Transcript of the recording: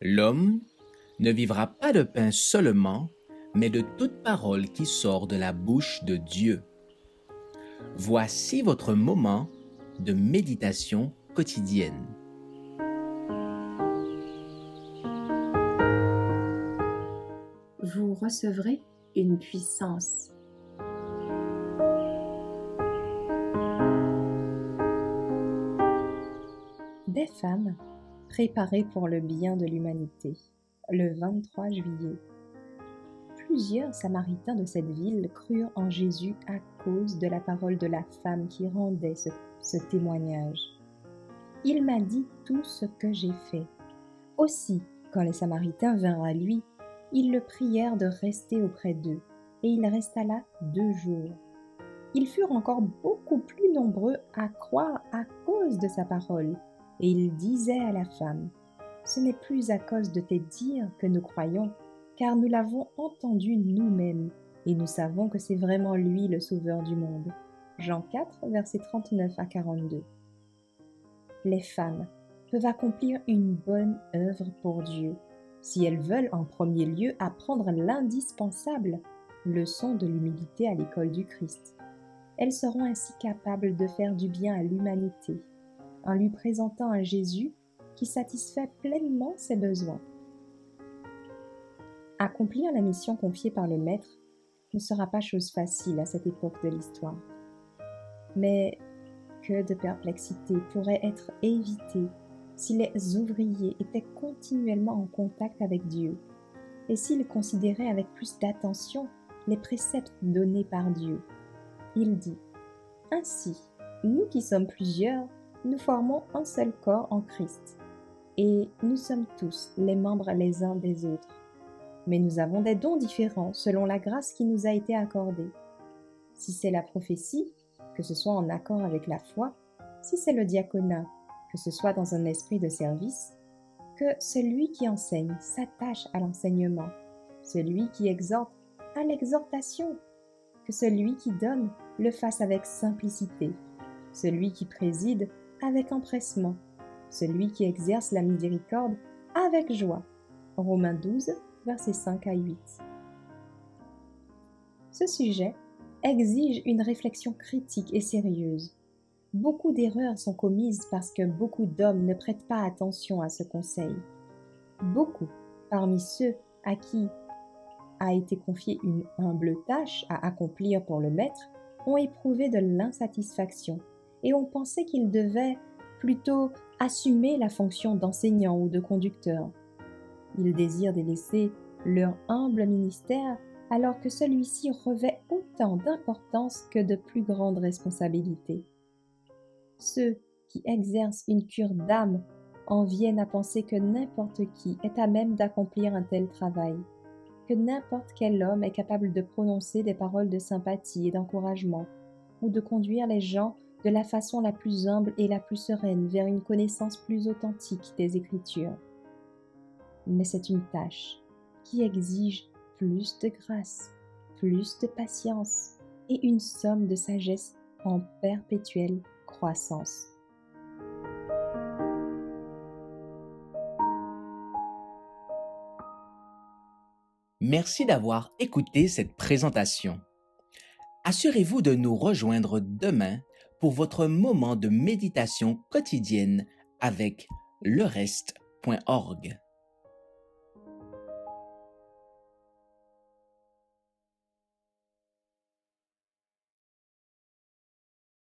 L'homme ne vivra pas de pain seulement, mais de toute parole qui sort de la bouche de Dieu. Voici votre moment de méditation quotidienne. Vous recevrez une puissance. Des femmes préparées pour le bien de l'humanité. Le 23 juillet. Plusieurs Samaritains de cette ville crurent en Jésus à cause de la parole de la femme qui rendait ce témoignage. Il m'a dit tout ce que j'ai fait. Aussi, quand les Samaritains vinrent à lui, ils le prièrent de rester auprès d'eux, et il resta là 2 jours. Ils furent encore beaucoup plus nombreux à croire à cause de sa parole, et il disait à la femme, « Ce n'est plus à cause de tes dires que nous croyons, car nous l'avons entendu nous-mêmes, et nous savons que c'est vraiment lui le Sauveur du monde. » Jean 4, versets 39 à 42. Les femmes peuvent accomplir une bonne œuvre pour Dieu, si elles veulent en premier lieu apprendre l'indispensable leçon de l'humilité à l'école du Christ. Elles seront ainsi capables de faire du bien à l'humanité, en lui présentant un Jésus qui satisfait pleinement ses besoins. Accomplir la mission confiée par le Maître ne sera pas chose facile à cette époque de l'histoire. Mais que de perplexités pourraient être évitées si les ouvriers étaient continuellement en contact avec Dieu et s'ils considéraient avec plus d'attention les préceptes donnés par Dieu. Il dit, « Ainsi, nous qui sommes plusieurs, nous formons un seul corps en Christ, et nous sommes tous les membres les uns des autres. Mais nous avons des dons différents selon la grâce qui nous a été accordée. Si c'est la prophétie, que ce soit en accord avec la foi, si c'est le diaconat, que ce soit dans un esprit de service, que celui qui enseigne s'attache à l'enseignement, celui qui exhorte à l'exhortation, que celui qui donne le fasse avec simplicité, celui qui préside avec empressement, celui qui exerce la miséricorde avec joie. » Romains 12, versets 5 à 8. Ce sujet exige une réflexion critique et sérieuse. Beaucoup d'erreurs sont commises parce que beaucoup d'hommes ne prêtent pas attention à ce conseil. Beaucoup, parmi ceux à qui a été confiée une humble tâche à accomplir pour le Maître, ont éprouvé de l'insatisfaction et ont pensé qu'ils devaient plutôt assumer la fonction d'enseignant ou de conducteur. Ils désirent délaisser leur humble ministère alors que celui-ci revêt autant d'importance que de plus grandes responsabilités. Ceux qui exercent une cure d'âme en viennent à penser que n'importe qui est à même d'accomplir un tel travail, que n'importe quel homme est capable de prononcer des paroles de sympathie et d'encouragement, ou de conduire les gens de la façon la plus humble et la plus sereine vers une connaissance plus authentique des Écritures. Mais c'est une tâche qui exige plus de grâce, plus de patience et une somme de sagesse en perpétuelle croissance. Merci d'avoir écouté cette présentation. Assurez-vous de nous rejoindre demain pour votre moment de méditation quotidienne avec lereste.org.